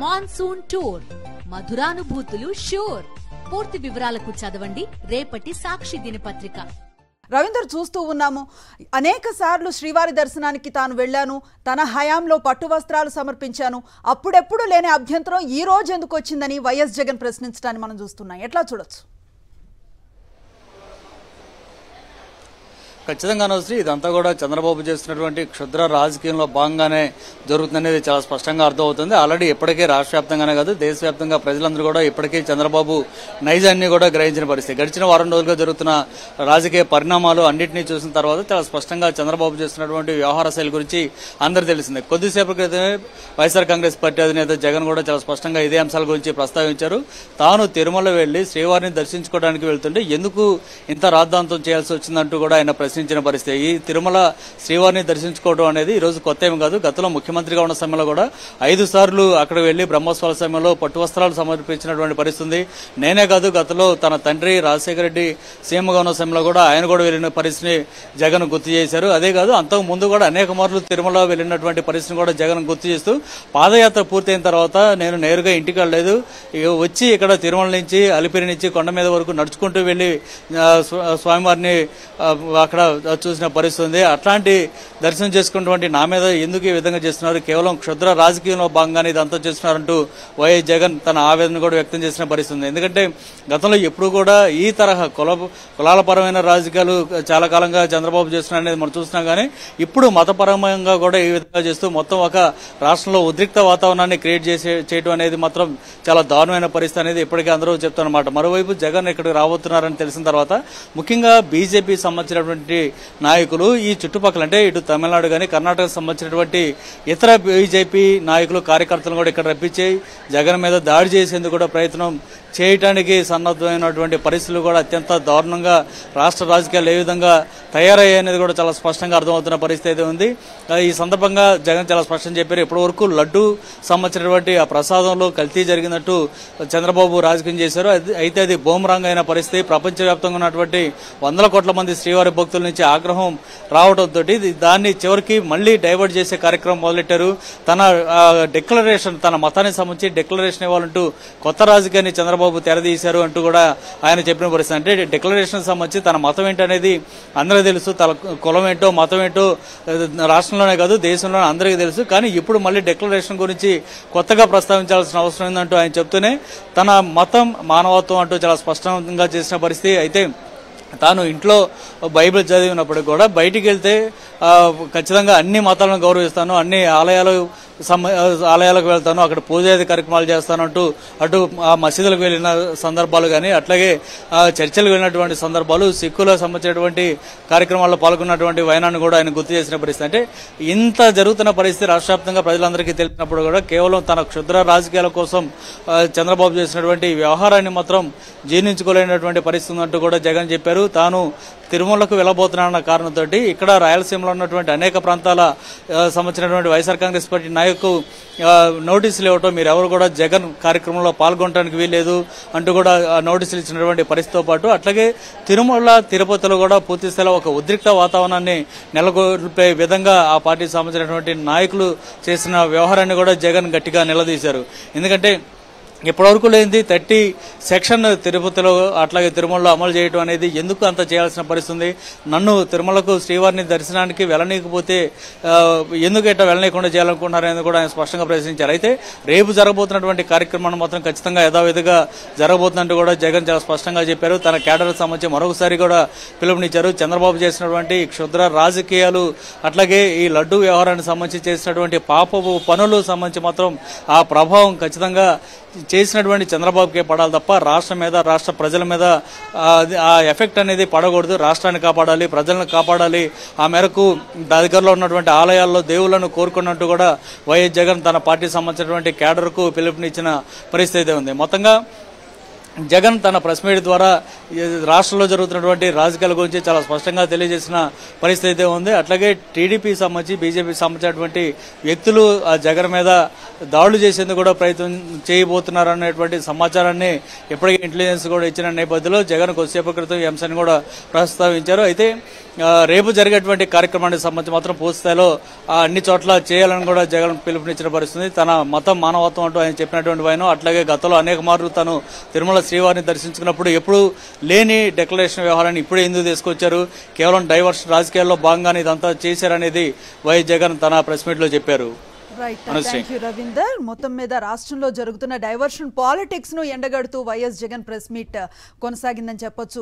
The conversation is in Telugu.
Monsoon tour, మధురానుభూతులు sure. పూర్తి వివరాలకు చదవండి రేపటి సాక్షి దినపత్రిక. రవీందర్, చూస్తూ ఉన్నాము అనేక సార్లు శ్రీవారి దర్శనానికి తాను వెళ్ళాను, తన హయాంలో పట్టు వస్త్రాలు సమర్పించాను, అప్పుడెప్పుడు లేని అభ్యంతరం ఈ రోజు ఎందుకు వచ్చిందని వైఎస్ జగన్ ప్రశ్నించడాన్ని మనం చూస్తున్నాం. ఎట్లా చూడొచ్చు? ఖచ్చితంగా అనవసరం, ఇదంతా కూడా చంద్రబాబు చేస్తున్నటువంటి క్షుద్ర రాజకీయంలో భాగంగానే జరుగుతుందనేది చాలా స్పష్టంగా అర్థమవుతుంది. ఆల్రెడీ ఇప్పటికే రాష్ట్ర వ్యాప్తంగానే కాదు, దేశవ్యాప్తంగా ప్రజలందరూ కూడా ఇప్పటికే చంద్రబాబు నైజాన్ని కూడా గ్రహించిన పరిస్థితి. గడిచిన వారం రోజులుగా జరుగుతున్న రాజకీయ పరిణామాలు అన్నింటినీ చూసిన తర్వాత చాలా స్పష్టంగా చంద్రబాబు చేస్తున్నటువంటి వ్యవహార శైలి గురించి అందరూ తెలిసిందే. కొద్దిసేపు క్రితమే వైఎస్ఆర్ కాంగ్రెస్ పార్టీ అధినేత జగన్ కూడా చాలా స్పష్టంగా ఇదే అంశాల గురించి ప్రస్తావించారు. తాను తిరుమల వెళ్లి శ్రీవారిని దర్శించుకోవడానికి వెళ్తుంటే ఎందుకు ఇంత రాద్ధాంతం చేయాల్సి వచ్చిందంటూ కూడా ఆయన ప్రశ్నించిన పరిస్థితి. ఈ తిరుమల శ్రీవారిని దర్శించుకోవడం అనేది ఈ రోజు కొత్త ఏమి కాదు. గతంలో ముఖ్యమంత్రిగా ఉన్న సమయంలో కూడా 5 సార్లు అక్కడ వెళ్లి బ్రహ్మోత్సవాల సమయంలో పట్టు వస్త్రాలు సమర్పించినటువంటి పరిస్థితి. నేనే కాదు, గతంలో తన తండ్రి రాజశేఖర రెడ్డి సీఎంగా ఉన్న సమయంలో కూడా ఆయన కూడా వెళ్లిన పరిస్థితిని జగన్ గుర్తు చేశారు. అదే కాదు, అంతకు ముందు కూడా అనేక మార్లు తిరుమల వెళ్లినటువంటి పరిస్థితిని కూడా జగన్ గుర్తు చేస్తూ పాదయాత్ర పూర్తయిన తర్వాత నేను నేరుగా ఇంటికి వెళ్ళలేదు, వచ్చి ఇక్కడ తిరుమల నుంచి అలిపిరి నుంచి కొండ మీద వరకు నడుచుకుంటూ వెళ్లి స్వామివారిని అక్కడ చూసిన పరిస్థితి ఉంది. అట్లాంటి దర్శనం చేసుకున్నటువంటి నా మీద ఎందుకు ఈ విధంగా చేస్తున్నారు, కేవలం క్షుద్ర రాజకీయంలో భాగంగానే ఇదంతా చేస్తున్నారంటూ వైఎస్ జగన్ తన ఆవేదన కూడా వ్యక్తం చేసిన పరిస్థితి ఉంది. ఎందుకంటే గతంలో ఎప్పుడు కూడా ఈ తరహా కులాలపరమైన రాజకీయాలు చాలా కాలంగా చంద్రబాబు చేస్తున్నారు అనేది మనం చూస్తున్నాం. కానీ ఇప్పుడు మతపరంగా కూడా ఈ విధంగా చేస్తూ మొత్తం ఒక రాష్ట్రంలో ఉద్రిక్త వాతావరణాన్ని క్రియేట్ చేయడం అనేది మాత్రం చాలా దారుణమైన పరిస్థితి అనేది ఇప్పటికే అందరూ చెప్తారన్నమాట. మరోవైపు జగన్ ఇక్కడికి రాబోతున్నారని తెలిసిన తర్వాత ముఖ్యంగా బీజేపీ సంబంధించినటువంటి నాయకులు ఈ చుట్టుపక్కల అంటే ఇటు తమిళనాడు కానీ కర్ణాటకకు సంబంధించినటువంటి ఇతర బీజేపీ నాయకులు కార్యకర్తలను కూడా ఇక్కడ రప్పించి జగన్ మీద దాడి చేసేందుకు కూడా ప్రయత్నం చేయడానికి సన్నద్ధమైనటువంటి పరిస్థితులు కూడా అత్యంత దారుణంగా రాష్ట్ర రాజకీయాలు ఏ విధంగా తయారయ్యాయనేది కూడా చాలా స్పష్టంగా అర్థమవుతున్న పరిస్థితి అయితే ఉంది. ఈ సందర్భంగా జగన్ చాలా స్పష్టం చెప్పారు. ఇప్పటి వరకు లడ్డు సంబంధించినటువంటి ఆ ప్రసాదంలో కల్తీ జరిగినట్టు చంద్రబాబు రాజకీయం చేశారు. అయితే అది బూమరాంగ్ అయిన పరిస్థితి. ప్రపంచవ్యాప్తంగా ఉన్నటువంటి 100 కోట్ల మంది శ్రీవారి భక్తుల నుంచి ఆగ్రహం రావడంతో దాన్ని చివరికి మళ్లీ డైవర్ట్ చేసే కార్యక్రమం మొదలెట్టారు. తన డిక్లరేషన్, తన మతానికి సంబంధించి డిక్లరేషన్ ఇవ్వాలంటూ కొత్త రాజకీయాన్ని చంద్రబాబు తెరదీశారు అంటూ కూడా ఆయన చెప్పిన పరిస్థితి. అంటే డిక్లరేషన్ సంబంధించి తన మతం ఏంటనేది అందరికీ తెలుసు, తన కులం ఏంటో మతం ఏంటో రాష్ట్రంలోనే కాదు దేశంలోనే అందరికీ తెలుసు. కానీ ఇప్పుడు మళ్ళీ డిక్లరేషన్ గురించి కొత్తగా ప్రస్తావించాల్సిన అవసరం ఉందంటూ ఆయన చెప్తూనే తన మతం మానవత్వం అంటూ చాలా స్పష్టంగా చేసిన పరిస్థితి. అయితే తాను ఇంట్లో బైబిల్ చదివినప్పుడు కూడా బయటికి వెళ్తే ఖచ్చితంగా అన్ని మతాలను గౌరవిస్తాను, అన్ని ఆలయాలకు వెళ్తాను, అక్కడ పూజాది కార్యక్రమాలు చేస్తానంటూ అటు ఆ మసీదులకు వెళ్లిన సందర్భాలు కానీ అట్లాగే చర్చలకు వెళ్ళినటువంటి సందర్భాలు, సిక్కులకు సంబంధించినటువంటి కార్యక్రమాల్లో పాల్గొన్నటువంటి వైనాన్ని కూడా ఆయన గుర్తు చేసిన పరిస్థితి. అంటే ఇంత జరుగుతున్న పరిస్థితి రాష్ట్ర వ్యాప్తంగా ప్రజలందరికీ తెలిసినప్పుడు కూడా కేవలం తన క్షుద్ర రాజకీయాల కోసం చంద్రబాబు చేసినటువంటి వ్యవహారాన్ని మాత్రం జీర్ణించుకోలేనటువంటి పరిస్థితి ఉందంటూ కూడా జగన్ చెప్పారు. తాను తిరుమలకు వెళ్లబోతున్నారన్న కారణంతో ఇక్కడ రాయలసీమలో ఉన్నటువంటి అనేక ప్రాంతాల సంబంధించినటువంటి వైఎస్ఆర్ కాంగ్రెస్ పార్టీ నాయకు నోటీసులు ఇవ్వటం, మీరెవరు కూడా జగన్ కార్యక్రమంలో పాల్గొనడానికి వీల్లేదు అంటూ కూడా నోటీసులు ఇచ్చినటువంటి పరిస్థితితో పాటు అట్లాగే తిరుమల తిరుపతిలో కూడా పూర్తి స్థాయిలో ఒక ఉద్రిక్త వాతావరణాన్ని నెలకొల్పే విధంగా ఆ పార్టీకి సంబంధించినటువంటి నాయకులు చేసిన వ్యవహారాన్ని కూడా జగన్ గట్టిగా నిలదీశారు. ఎందుకంటే ఇప్పటివరకు లేనిది 30 సెక్షన్ తిరుపతిలో అట్లాగే తిరుమలలో అమలు చేయడం అనేది ఎందుకు అంత చేయాల్సిన పరిస్థితి? నన్ను తిరుమలకు శ్రీవారిని దర్శనానికి వెళ్ళనీయకపోతే ఎందుకు ఎట్లా వెళ్ళనీయకుండా చేయాలనుకుంటున్నారనేది కూడా ఆయన స్పష్టంగా ప్రశ్నించారు. అయితే రేపు జరగబోతున్నటువంటి కార్యక్రమాన్ని మాత్రం ఖచ్చితంగా యథావిధిగా జరగబోతున్నట్టు కూడా జగన్ చాలా స్పష్టంగా చెప్పారు. తన కేడర్కి సంబంధించి మరొకసారి కూడా పిలుపునిచ్చారు. చంద్రబాబు చేసినటువంటి క్షుద్ర రాజకీయాలు అట్లాగే ఈ లడ్డు వ్యవహారానికి సంబంధించి చేసినటువంటి పాపపు పనులు సంబంధించి మాత్రం ఆ ప్రభావం ఖచ్చితంగా చేసినటువంటి చంద్రబాబుకే పడాలి తప్ప రాష్ట్రం మీద రాష్ట్ర ప్రజల మీద ఆ ఎఫెక్ట్ అనేది పడకూడదు. రాష్ట్రాన్ని కాపాడాలి, ప్రజలను కాపాడాలి. ఆ మేరకు దగ్గరలో ఉన్నటువంటి ఆలయాల్లో దేవుళ్లను కోరుకున్నట్టు కూడా వైఎస్ జగన్ తన పార్టీకి సంబంధించినటువంటి కేడర్కు పిలుపునిచ్చిన పరిస్థితి ఉంది. మొత్తంగా జగన్ తన ప్రెస్ మీట్ ద్వారా రాష్ట్రంలో జరుగుతున్నటువంటి రాజకీయాల గురించి చాలా స్పష్టంగా తెలియజేసిన పరిస్థితి అయితే ఉంది. అట్లాగే టీడీపీ సంబంధించి బీజేపీకి సంబంధించినటువంటి వ్యక్తులు ఆ జగన్ మీద దాడులు చేసేందుకు కూడా ప్రయత్నం చేయబోతున్నారు అనేటువంటి సమాచారాన్ని ఎప్పటికీ ఇంటెలిజెన్స్ కూడా ఇచ్చిన నేపథ్యంలో జగన్ కొద్దిసేపు క్రితం ఈ అంశాన్ని కూడా ప్రస్తావించారు. అయితే రేపు జరిగేటువంటి కార్యక్రమానికి సంబంధించి మాత్రం పూర్తి స్థాయిలో అన్ని చోట్ల చేయాలని కూడా జగన్ పిలుపునిచ్చిన పరిస్థితి. తన మతం మానవత్వం అంటూ ఆయన చెప్పినటువంటి వైనం, అట్లాగే గతంలో అనేక మార్లు తను తిరుమల శ్రీవారిని దర్శించుకున్నప్పుడు ఎప్పుడు లేని డెక్లరేషన్ వ్యవహారాన్ని ఇప్పుడే ఎందుకు తీసుకొచ్చారు, కేవలం డైవర్షన్ రాజకీయాల్లో భాగంగానే ఇదంతా చేశారనేది వైఎస్ జగన్ తన ప్రెస్ మీట్ లో చెప్పారు. Right, thank you Ravinder. మొత్తం మీద రాష్ట్రంలో జరుగుతున్న డైవర్షన్ పాలిటిక్స్ ను ఎండగడుతూ వైఎస్ జగన్ ప్రెస్ మీట్ కొనసాగిందని చెప్పొచ్చు.